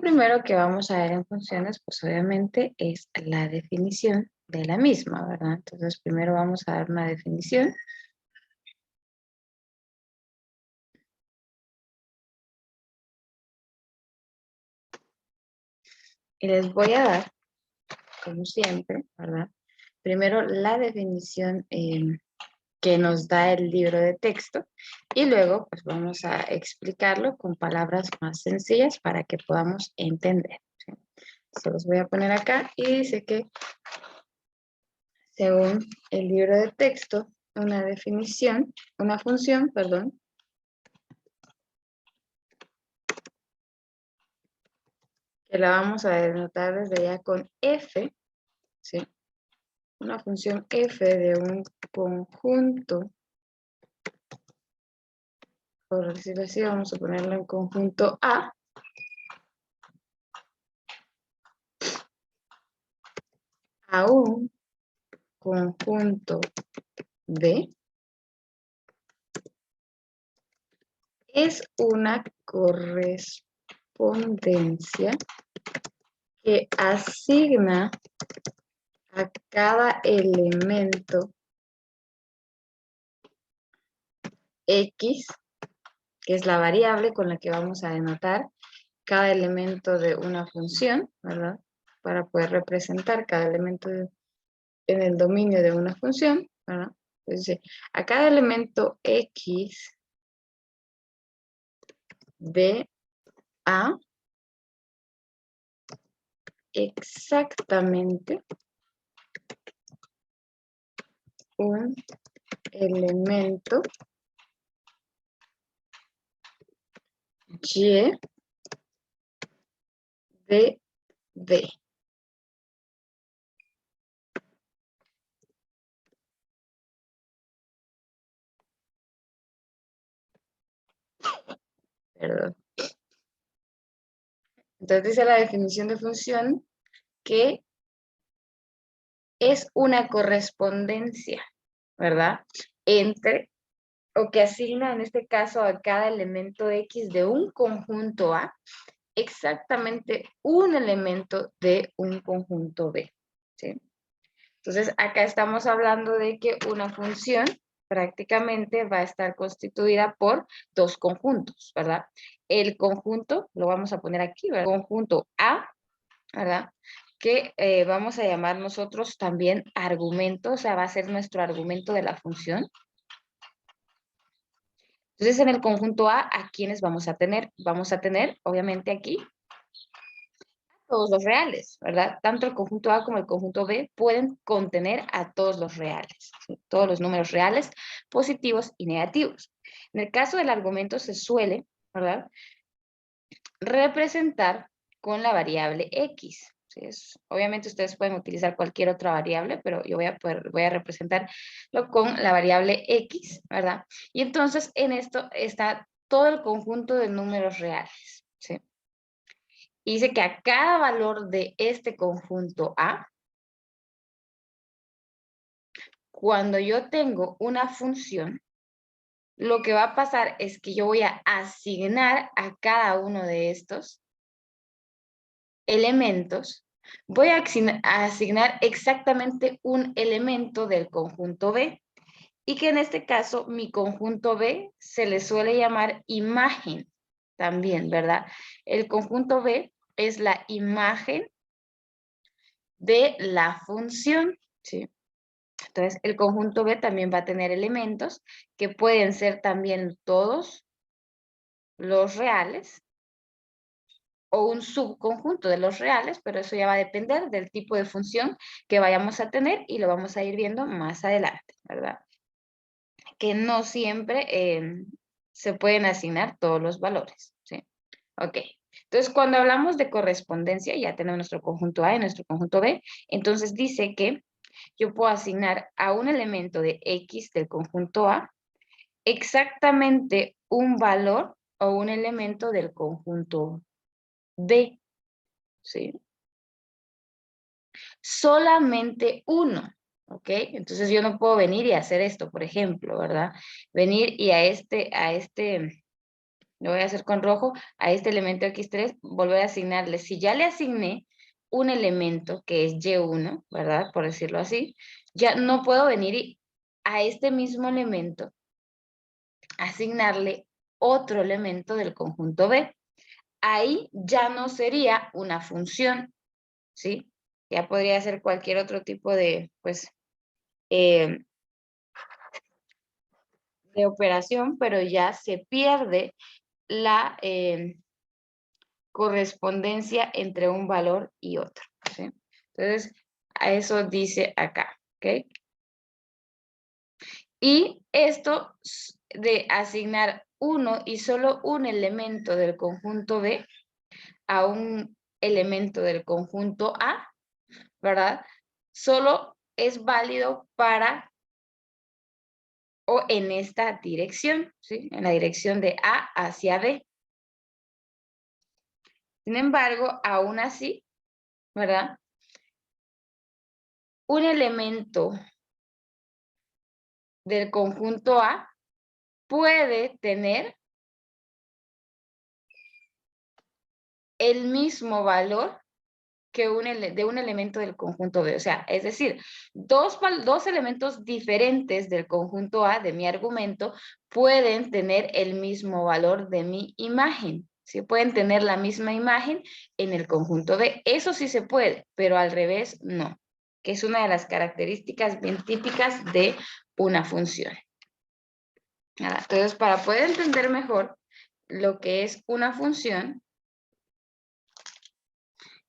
primero que vamos a ver en funciones, pues obviamente es la definición de la misma, ¿verdad? Entonces primero vamos a dar una definición. Y les voy a dar, como siempre, ¿verdad? Primero la definición que nos da el libro de texto y luego pues vamos a explicarlo con palabras más sencillas para que podamos entender, ¿sí? Se los voy a poner acá y dice que según el libro de texto, una función, perdón, que la vamos a denotar desde ya con f, ¿sí? Una función f de un conjunto, por decirlo así, vamos a ponerlo en conjunto A, a un conjunto B, es una correspondencia que asigna a cada elemento X, que es la variable con la que vamos a denotar cada elemento de una función, ¿verdad? Para poder representar cada elemento en el dominio de una función, ¿verdad? Entonces, a cada elemento X de A exactamente un elemento Y de D. Perdón. Entonces dice la definición de función que es una correspondencia, ¿verdad? Entre, o que asigna en este caso a cada elemento X de un conjunto A, exactamente un elemento de un conjunto B, ¿sí? Entonces, acá estamos hablando de que una función prácticamente va a estar constituida por dos conjuntos, ¿verdad? El conjunto, lo vamos a poner aquí, ¿verdad? Conjunto A, ¿verdad? Que vamos a llamar nosotros también argumento, o sea, va a ser nuestro argumento de la función. Entonces, en el conjunto ¿a quiénes vamos a tener? Vamos a tener, obviamente, aquí todos los reales, ¿verdad? Tanto el conjunto A como el conjunto B pueden contener a todos los reales, ¿sí? Todos los números reales, positivos y negativos. En el caso del argumento se suele, ¿verdad?, representar con la variable X. ¿Sí? Obviamente ustedes pueden utilizar cualquier otra variable, pero yo voy a representarlo con la variable X, ¿verdad? Y entonces en esto está todo el conjunto de números reales, ¿sí? Y dice que a cada valor de este conjunto A, cuando yo tengo una función, lo que va a pasar es que yo voy a asignar a cada uno de estos elementos, voy a asignar exactamente un elemento del conjunto B, y que en este caso mi conjunto B se le suele llamar imagen también, ¿verdad? El conjunto B es la imagen de la función, ¿sí? Entonces, el conjunto B también va a tener elementos que pueden ser también todos los reales o un subconjunto de los reales, pero eso ya va a depender del tipo de función que vayamos a tener y lo vamos a ir viendo más adelante, ¿verdad? Que no siempre se pueden asignar todos los valores, ¿sí? Ok. Entonces, cuando hablamos de correspondencia, ya tenemos nuestro conjunto A y nuestro conjunto B, entonces dice que yo puedo asignar a un elemento de X del conjunto A exactamente un valor o un elemento del conjunto B, ¿sí? Solamente uno, ¿ok? Entonces yo no puedo venir y hacer esto, por ejemplo, ¿verdad? Venir y a este lo voy a hacer con rojo, a este elemento X3, volver a asignarle. Si ya le asigné un elemento que es Y1, ¿verdad? Por decirlo así, ya no puedo venir a este mismo elemento asignarle otro elemento del conjunto B. Ahí ya no sería una función, ¿sí? Ya podría ser cualquier otro tipo de, pues, de operación, pero ya se pierde la correspondencia entre un valor y otro, ¿sí? Entonces, a eso dice acá, ¿ok? Y esto de asignar uno y solo un elemento del conjunto B a un elemento del conjunto A, ¿verdad? Solo es válido para o en esta dirección, ¿sí? En la dirección de A hacia B. Sin embargo, aún así, ¿verdad? Un elemento del conjunto A puede tener el mismo valor que de un elemento del conjunto B. O sea, es decir, dos elementos diferentes del conjunto A de mi argumento pueden tener el mismo valor de mi imagen. ¿Sí? Pueden tener la misma imagen en el conjunto B. Eso sí se puede, pero al revés no, que es una de las características bien típicas de una función. Entonces, para poder entender mejor lo que es una función,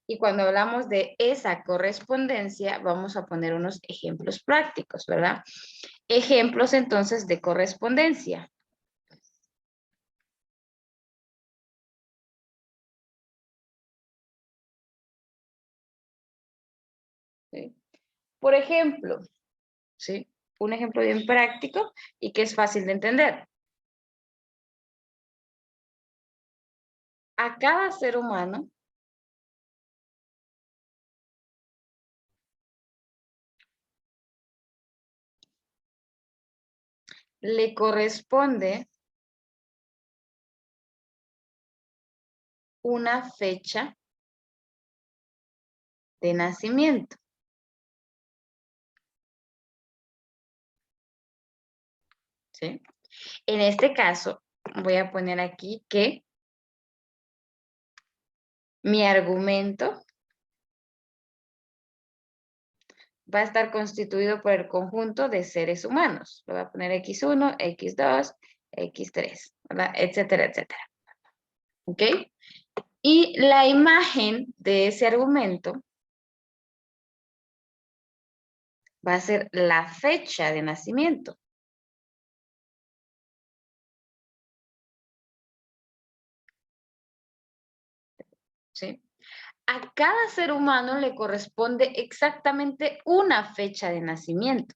y cuando hablamos de esa correspondencia, vamos a poner unos ejemplos prácticos, ¿verdad? Ejemplos entonces de correspondencia. ¿Sí? Por ejemplo, ¿sí? Un ejemplo bien práctico y que es fácil de entender. A cada ser humano le corresponde una fecha de nacimiento. ¿Sí? En este caso, voy a poner aquí que mi argumento va a estar constituido por el conjunto de seres humanos. Le voy a poner X1, X2, X3, ¿verdad? Etcétera, etcétera. ¿Ok? Y la imagen de ese argumento va a ser la fecha de nacimiento. ¿Sí? A cada ser humano le corresponde exactamente una fecha de nacimiento.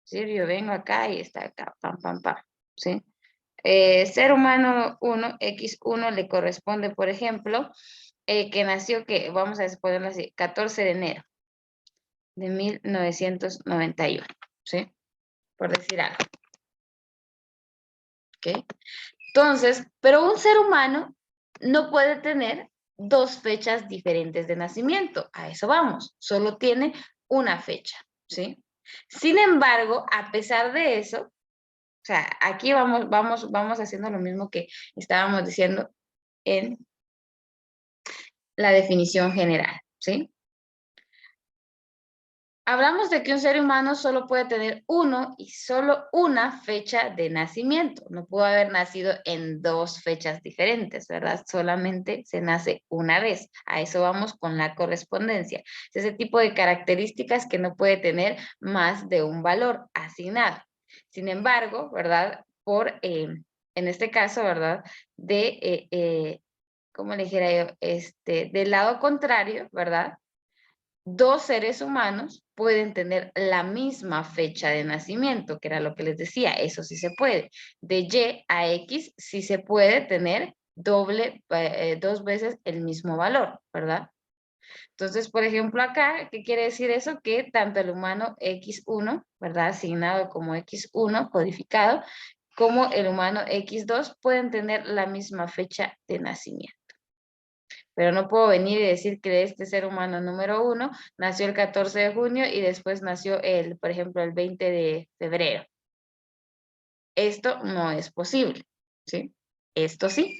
¿Sí? Yo vengo acá y está acá, pam, pam, pam. ¿Sí? Ser humano 1, X1 le corresponde, por ejemplo, que nació, que vamos a ponerlo así, 14 de enero de 1991, ¿sí? Por decir algo, ¿ok? Entonces, pero un ser humano no puede tener dos fechas diferentes de nacimiento, a eso vamos, solo tiene una fecha, ¿sí? Sin embargo, a pesar de eso, o sea, aquí vamos haciendo lo mismo que estábamos diciendo en la definición general, ¿sí? Hablamos de que un ser humano solo puede tener uno y solo una fecha de nacimiento. No pudo haber nacido en dos fechas diferentes, ¿verdad? Solamente se nace una vez. A eso vamos con la correspondencia. Es ese tipo de características que no puede tener más de un valor asignado. Sin embargo, ¿verdad? En este caso, ¿verdad? ¿Cómo le dijera yo? Del lado contrario, ¿verdad? Dos seres humanos pueden tener la misma fecha de nacimiento, que era lo que les decía, eso sí se puede. De Y a X sí se puede tener dos veces el mismo valor, ¿verdad? Entonces, por ejemplo, acá, ¿qué quiere decir eso? Que tanto el humano X1, ¿verdad? Asignado como X1, codificado, como el humano X2 pueden tener la misma fecha de nacimiento. Pero no puedo venir y decir que este ser humano número 1 nació el 14 de junio y después nació por ejemplo, el 20 de febrero. Esto no es posible, ¿sí? Esto sí.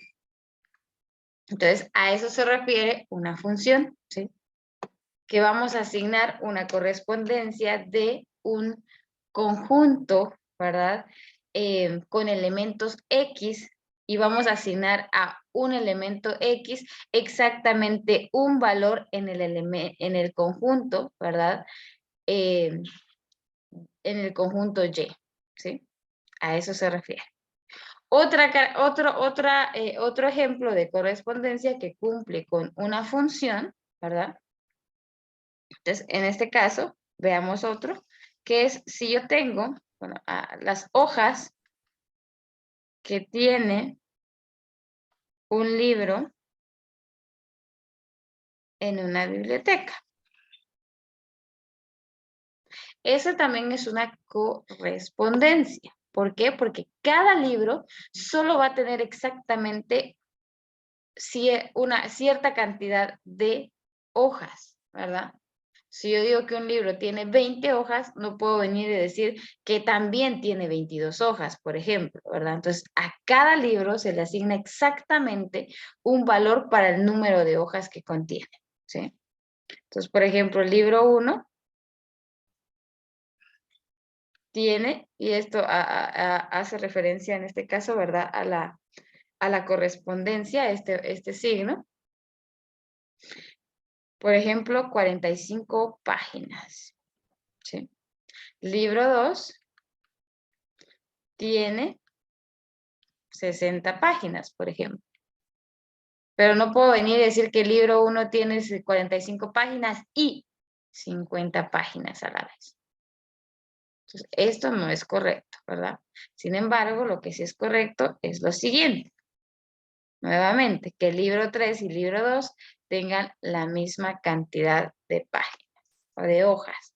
Entonces, a eso se refiere una función, ¿sí? Que vamos a asignar una correspondencia de un conjunto, ¿verdad? Con elementos X y vamos a asignar a un elemento X exactamente un valor en el conjunto, ¿verdad? En el conjunto Y, ¿sí? A eso se refiere. Otro ejemplo de correspondencia que cumple con una función, ¿verdad? Entonces, en este caso, veamos otro, que es si yo tengo, bueno, las hojas que tiene un libro en una biblioteca. Esa también es una correspondencia. ¿Por qué? Porque cada libro solo va a tener exactamente una cierta cantidad de hojas, ¿verdad? Si yo digo que un libro tiene 20 hojas, no puedo venir y decir que también tiene 22 hojas, por ejemplo, ¿verdad? Entonces, a cada libro se le asigna exactamente un valor para el número de hojas que contiene, ¿sí? Entonces, por ejemplo, el libro 1 tiene, y esto hace referencia en este caso, ¿verdad? A la correspondencia, este signo. Por ejemplo, 45 páginas, ¿sí? Libro 2 tiene 60 páginas, por ejemplo. Pero no puedo venir y decir que el libro 1 tiene 45 páginas y 50 páginas a la vez. Entonces, esto no es correcto, ¿verdad? Sin embargo, lo que sí es correcto es lo siguiente. Nuevamente, que el libro 3 y el libro 2 tengan la misma cantidad de páginas o de hojas,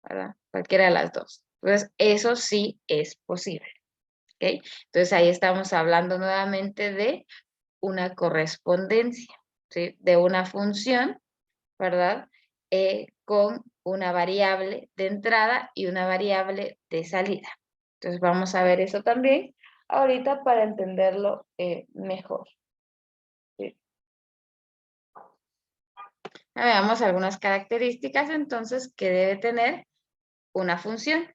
¿verdad? Cualquiera de las dos. Entonces, eso sí es posible, ¿ok? Entonces, ahí estamos hablando nuevamente de una correspondencia, ¿sí? De una función, ¿verdad? Con una variable de entrada y una variable de salida. Entonces vamos a ver eso también ahorita para entenderlo mejor. ¿Sí? Veamos algunas características entonces que debe tener una función.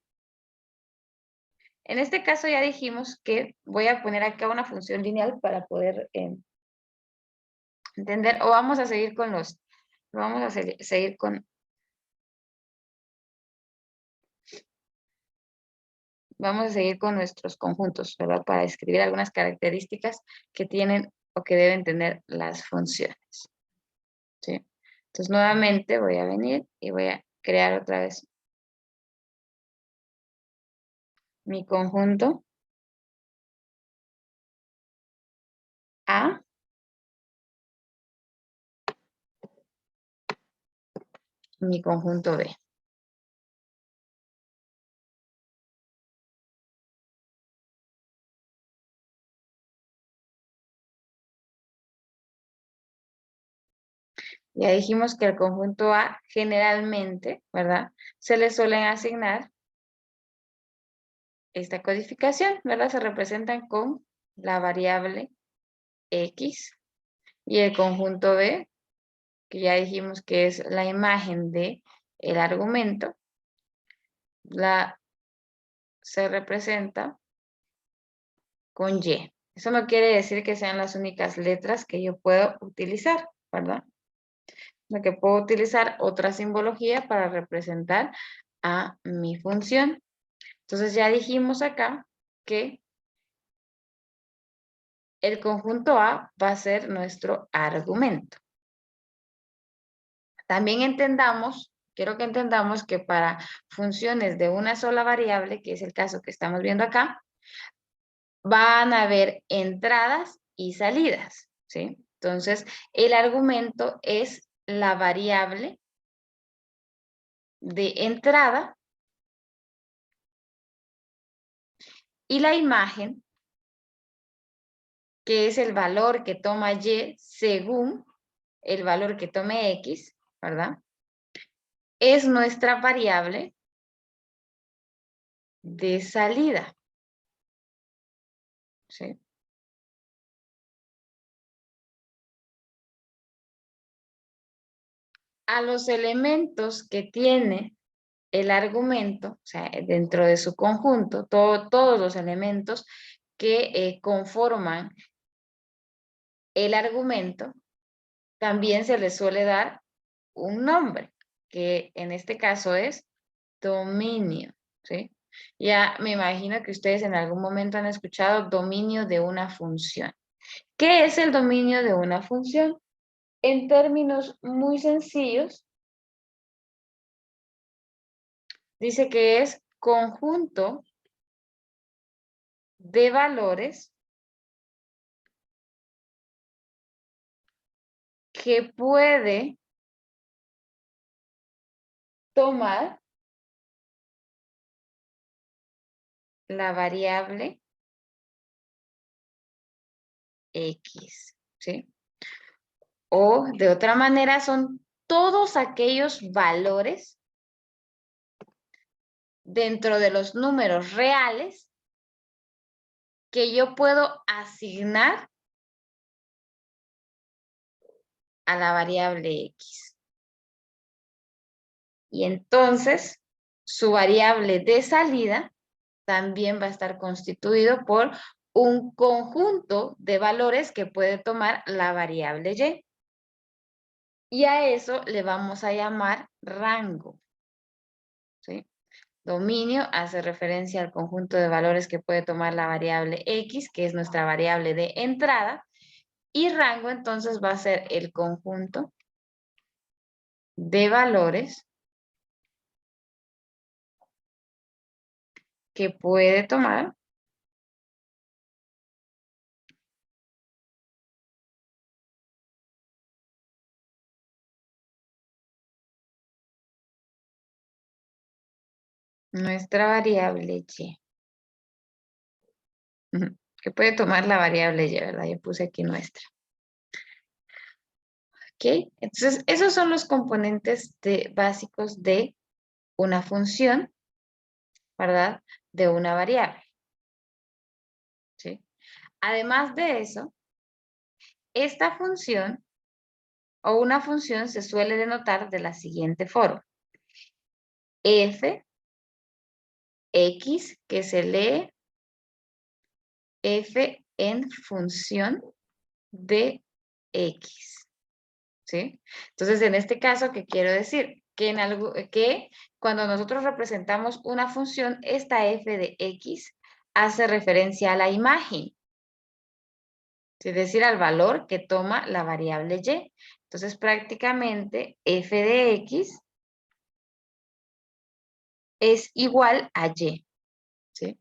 En este caso ya dijimos que voy a poner acá una función lineal para poder entender, o vamos a seguir con seguir con, vamos a seguir con nuestros conjuntos, ¿verdad? Para escribir algunas características que tienen o que deben tener las funciones, ¿sí? Entonces nuevamente voy a venir y voy a crear otra vez mi conjunto A, mi conjunto B. Ya dijimos que el conjunto A generalmente, ¿verdad? Se le suelen asignar esta codificación, ¿verdad? Se representan con la variable X y el conjunto B, que ya dijimos que es la imagen de el argumento, se representa con Y. Eso no quiere decir que sean las únicas letras que yo puedo utilizar, ¿verdad? Lo que puedo utilizar otra simbología para representar a mi función. Entonces ya dijimos acá que el conjunto A va a ser nuestro argumento. También quiero que entendamos que para funciones de una sola variable, que es el caso que estamos viendo acá, van a haber entradas y salidas, ¿sí? Entonces, el argumento es la variable de entrada Y la imagen, que es el valor que toma Y según el valor que tome X, ¿verdad? Es nuestra variable de salida. ¿Sí? A los elementos que tiene el argumento, o sea, dentro de su conjunto, todos los elementos que conforman el argumento, también se les suele dar un nombre, que en este caso es dominio, ¿sí? Ya me imagino que ustedes en algún momento han escuchado dominio de una función. ¿Qué es el dominio de una función? En términos muy sencillos, dice que es conjunto de valores que puede tomar la variable X, ¿sí? O de otra manera son todos aquellos valores dentro de los números reales que yo puedo asignar a la variable X. Y entonces su variable de salida también va a estar constituido por un conjunto de valores que puede tomar la variable Y. Y a eso le vamos a llamar rango. ¿Sí? Dominio hace referencia al conjunto de valores que puede tomar la variable X, que es nuestra variable de entrada. Y rango entonces va a ser el conjunto de valores que puede tomar nuestra variable Y. Que puede tomar la variable Y, ¿verdad? Yo puse aquí nuestra. ¿Ok? Entonces, esos son los componentes básicos de una función, ¿verdad? De una variable. ¿Sí? Además de eso, esta función o una función se suele denotar de la siguiente forma. F, X, que se lee F en función de X. ¿Sí? Entonces, en este caso, ¿qué quiero decir? Que cuando nosotros representamos una función, esta F de X hace referencia a la imagen. Es decir, al valor que toma la variable Y. Entonces, prácticamente F de X es igual a Y. ¿Sí?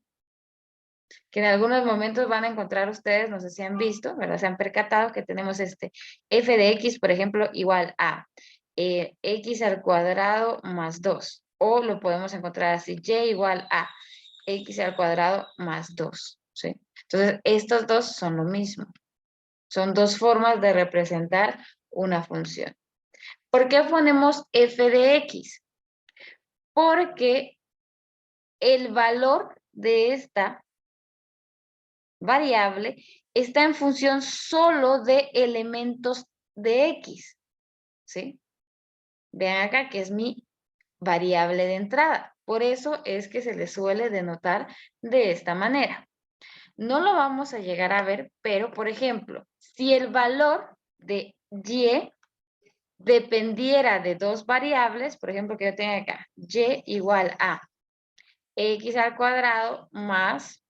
Que en algunos momentos van a encontrar ustedes, no sé si han visto, ¿verdad? Se han percatado que tenemos este F de X, por ejemplo, igual a X al cuadrado más 2. O lo podemos encontrar así, Y igual a X al cuadrado más 2. ¿Sí? Entonces, estos dos son lo mismo. Son dos formas de representar una función. ¿Por qué ponemos F de X? Porque el valor de esta variable está en función solo de elementos de X. ¿Sí? Vean acá que es mi variable de entrada. Por eso es que se le suele denotar de esta manera. No lo vamos a llegar a ver, pero por ejemplo, si el valor de Y dependiera de dos variables, por ejemplo, que yo tenga acá, Y igual a X al cuadrado más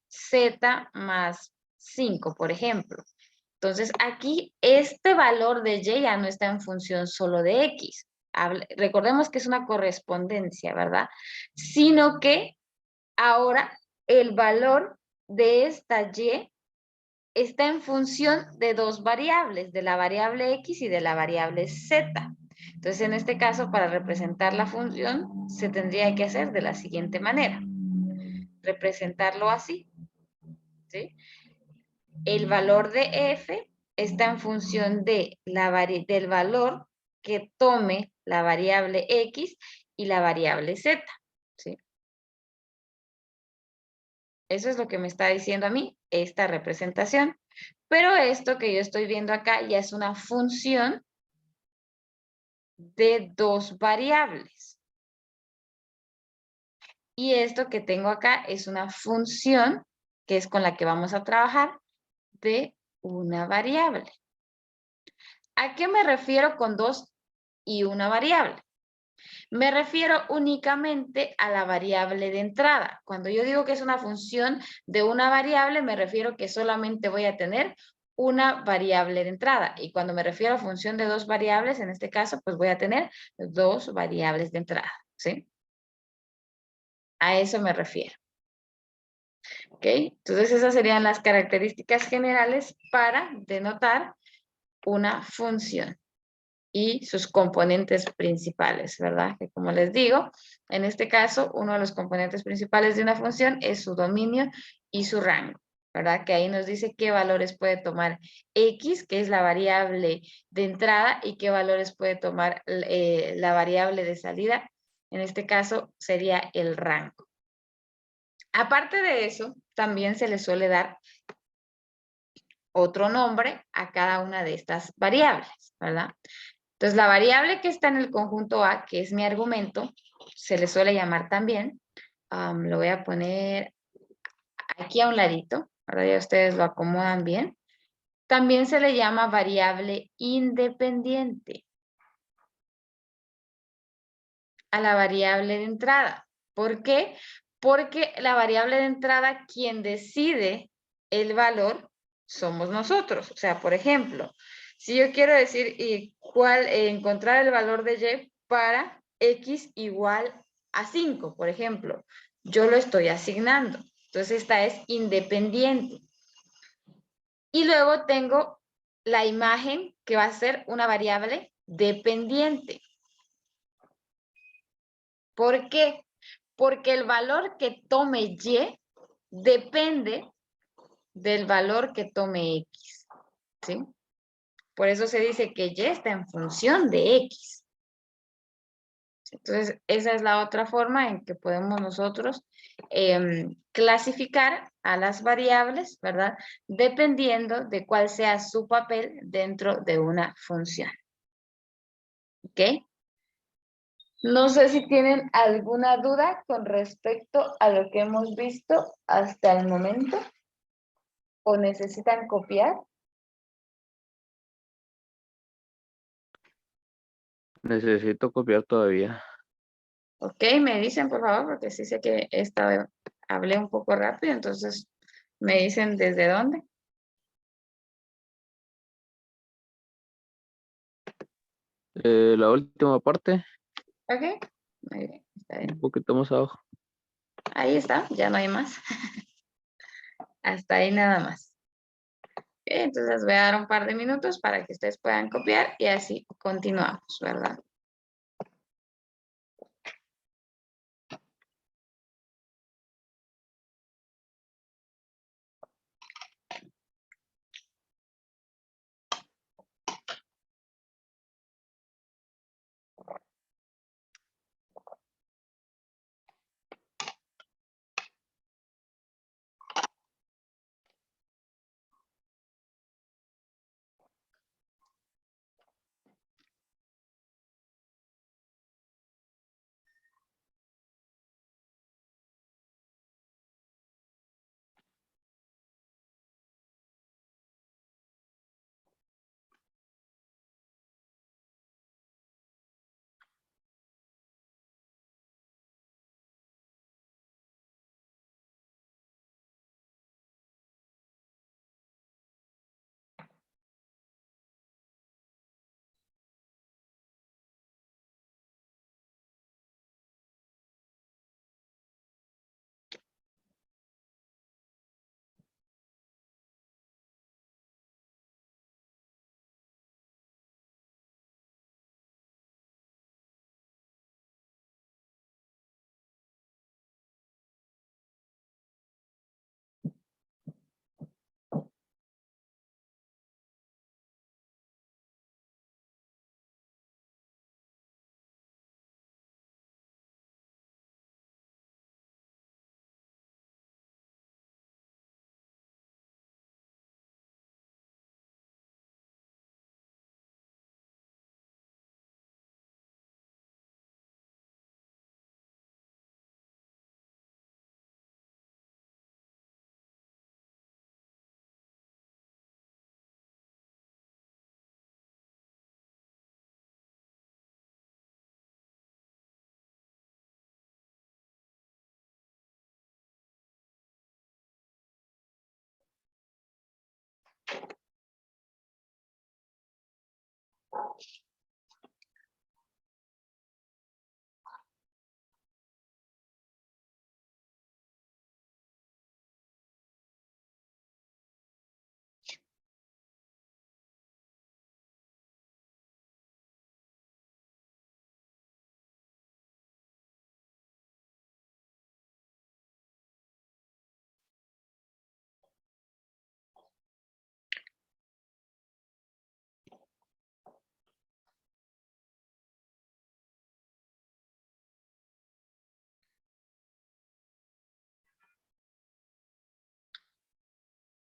Z más 5, por ejemplo. Entonces, aquí este valor de Y ya no está en función solo de X. Recordemos que es una correspondencia, ¿verdad? Sino que ahora el valor de esta Y está en función de dos variables, de la variable X y de la variable Z. Entonces, en este caso, para representar la función, se tendría que hacer de la siguiente manera. representarlo así, ¿sí? El valor de f está en función de del valor que tome la variable x y la variable z, ¿sí? Eso es lo que me está diciendo a mí esta representación. Pero esto que yo estoy viendo acá ya es una función de dos variables. Y esto que tengo acá es una función que es con la que vamos a trabajar de una variable. ¿A qué me refiero con dos y una variable? Me refiero únicamente a la variable de entrada. Cuando yo digo que es una función de una variable, me refiero que solamente voy a tener una variable de entrada. Y cuando me refiero a función de dos variables, en este caso, pues voy a tener dos variables de entrada, ¿sí? A eso me refiero. ¿Ok? Entonces esas serían las características generales para denotar una función y sus componentes principales, ¿verdad? Que como les digo, en este caso, uno de los componentes principales de una función es su dominio y su rango, ¿verdad? Que ahí nos dice qué valores puede tomar x, que es la variable de entrada, y qué valores puede tomar la variable de salida. En este caso sería el rango. Aparte de eso, también se le suele dar otro nombre a cada una de estas variables, ¿verdad? Entonces, la variable que está en el conjunto A, que es mi argumento, se le suele llamar también, lo voy a poner aquí a un ladito, ahora ya ustedes lo acomodan bien. También se le llama variable independiente a la variable de entrada. ¿Por qué? Porque la variable de entrada, quien decide el valor, somos nosotros. O sea, por ejemplo, si yo quiero decir encontrar el valor de y para x igual a 5, por ejemplo, yo lo estoy asignando. Entonces, esta es independiente. Y luego tengo la imagen, que va a ser una variable dependiente. ¿Por qué? Porque el valor que tome y depende del valor que tome x, ¿sí? Por eso se dice que y está en función de x. Entonces, esa es la otra forma en que podemos nosotros clasificar a las variables, ¿verdad? Dependiendo de cuál sea su papel dentro de una función. ¿Ok? No sé si tienen alguna duda con respecto a lo que hemos visto hasta el momento o necesitan copiar. Necesito copiar todavía. Ok, me dicen por favor, porque sí sé que hablé un poco rápido, entonces me dicen desde dónde. La última parte, Ok, muy bien, está un bien. poquito más abajo. Ahí está, ya no hay más. Hasta ahí nada más. Ok, entonces voy a dar un par de minutos para que ustedes puedan copiar y así continuamos, ¿verdad?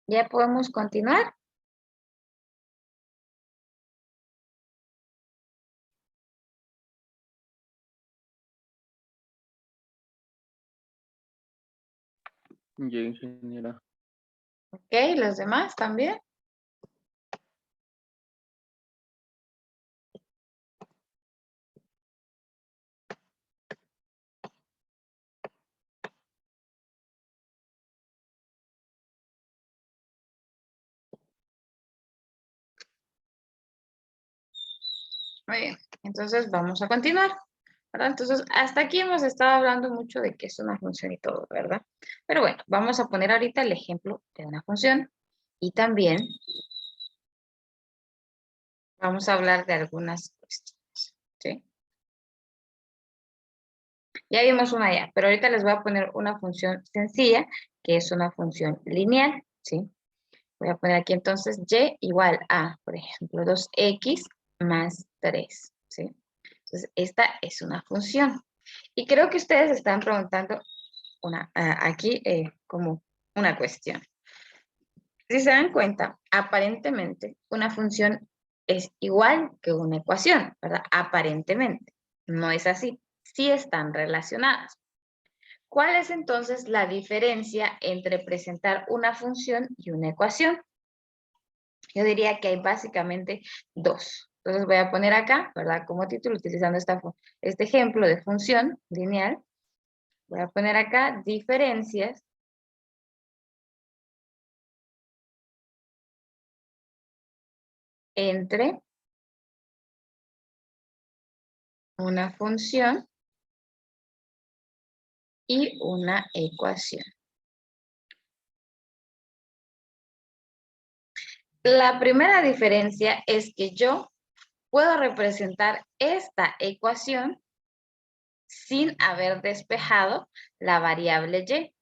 ¿Ya podemos continuar? Ya, ingeniera. Ok, ¿los demás también? Muy bien, entonces vamos a continuar, ¿verdad? Entonces, hasta aquí hemos estado hablando mucho de qué es una función y todo, ¿verdad? Pero bueno, vamos a poner ahorita el ejemplo de una función y también vamos a hablar de algunas cuestiones, ¿sí? Ya vimos una ya, pero ahorita les voy a poner una función sencilla, que es una función lineal, ¿sí? Voy a poner aquí entonces y igual a, por ejemplo, 2x más 3, ¿sí? Entonces, esta es una función. Y creo que ustedes están preguntando aquí como una cuestión. Si se dan cuenta, aparentemente una función es igual que una ecuación, ¿verdad? Aparentemente. No es así. Sí están relacionadas. ¿Cuál es entonces la diferencia entre presentar una función y una ecuación? Yo diría que hay básicamente dos. Entonces voy a poner acá, ¿verdad? Como título, utilizando este ejemplo de función lineal. Voy a poner acá diferencias entre una función y una ecuación. La primera diferencia es que yo puedo representar esta ecuación sin haber despejado la variable y.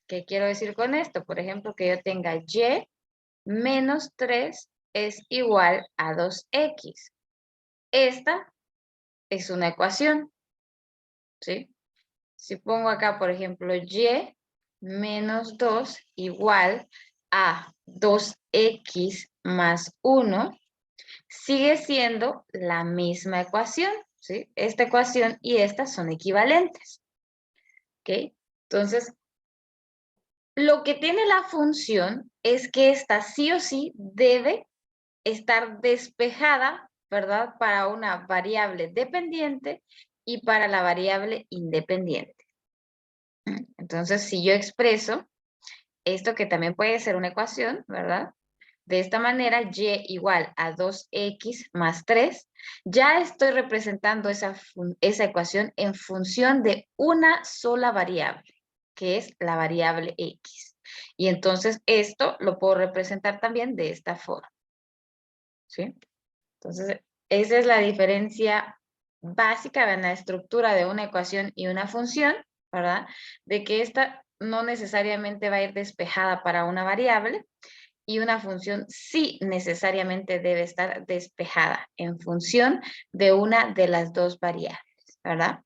¿Qué quiero decir con esto? Por ejemplo, que yo tenga y menos 3 es igual a 2x. Esta es una ecuación, ¿sí? Si pongo acá, por ejemplo, y menos 2 igual a 2x más 1, sigue siendo la misma ecuación, ¿sí? Esta ecuación y esta son equivalentes, ¿ok? Entonces, lo que tiene la función es que esta sí o sí debe estar despejada, ¿verdad? Para una variable dependiente y para la variable independiente. Entonces, si yo expreso esto que también puede ser una ecuación, ¿verdad? De esta manera, y igual a 2x más 3, ya estoy representando esa ecuación en función de una sola variable, que es la variable x. Y entonces esto lo puedo representar también de esta forma, ¿sí? Entonces, esa es la diferencia básica en la estructura de una ecuación y una función, ¿verdad? De que esta no necesariamente va a ir despejada para una variable y una función sí necesariamente debe estar despejada en función de una de las dos variables, ¿verdad?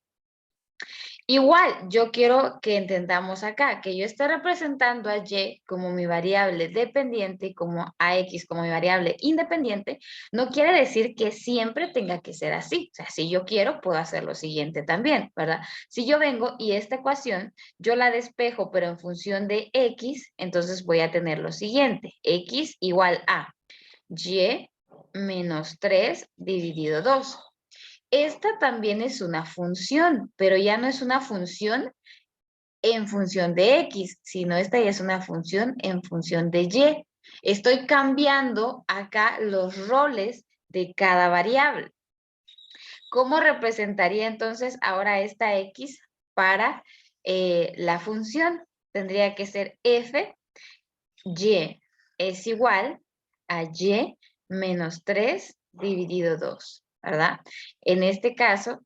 Igual, yo quiero que entendamos acá que yo estoy representando a y como mi variable dependiente y como a x como mi variable independiente, no quiere decir que siempre tenga que ser así. O sea, si yo quiero, puedo hacer lo siguiente también, ¿verdad? Si yo vengo y esta ecuación yo la despejo, pero en función de x, entonces voy a tener lo siguiente. X igual a y menos 3 dividido 2. Esta también es una función, pero ya no es una función en función de X, sino esta ya es una función en función de Y. Estoy cambiando acá los roles de cada variable. ¿Cómo representaría entonces ahora esta X para la función? Tendría que ser f, Y es igual a Y menos 3 dividido 2, ¿verdad? En este caso,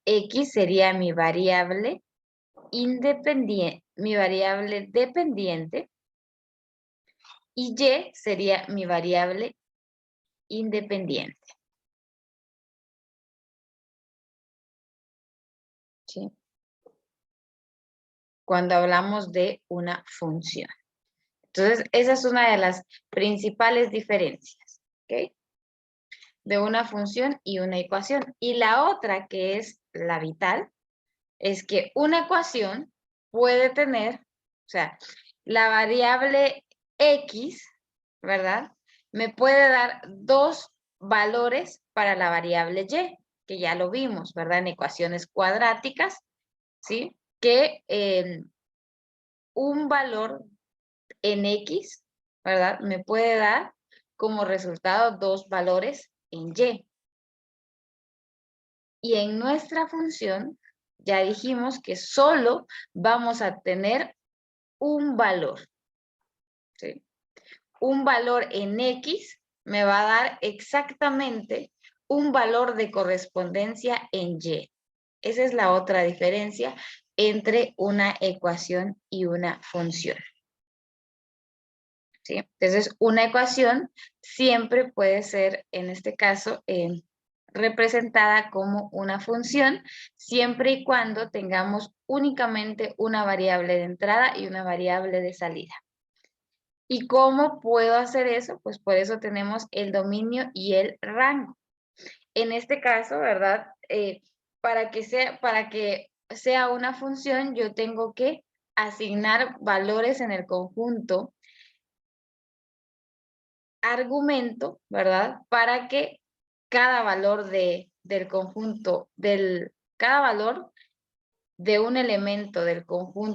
X sería mi variable dependiente, y Y sería mi variable independiente. ¿Sí? Cuando hablamos de una función. Entonces, esa es una de las principales diferencias, ¿ok? De una función y una ecuación. Y la otra, que es la vital, es que una ecuación puede tener, o sea, la variable X, ¿verdad? Me puede dar dos valores para la variable Y, que ya lo vimos, ¿verdad? En ecuaciones cuadráticas, ¿sí? Que un valor en X, ¿verdad? Me puede dar como resultado dos valores en Y. Y en nuestra función, ya dijimos que solo vamos a tener un valor, ¿sí? Un valor en X me va a dar exactamente un valor de correspondencia en Y. Esa es la otra diferencia entre una ecuación y una función, ¿sí? Entonces, una ecuación siempre puede ser, en este caso, representada como una función, siempre y cuando tengamos únicamente una variable de entrada y una variable de salida. ¿Y cómo puedo hacer eso? Pues por eso tenemos el dominio y el rango. En este caso, ¿verdad? Para que sea una función, yo tengo que asignar valores en el conjunto argumento, ¿verdad? Para que cada valor del conjunto, cada valor de un elemento del conjunto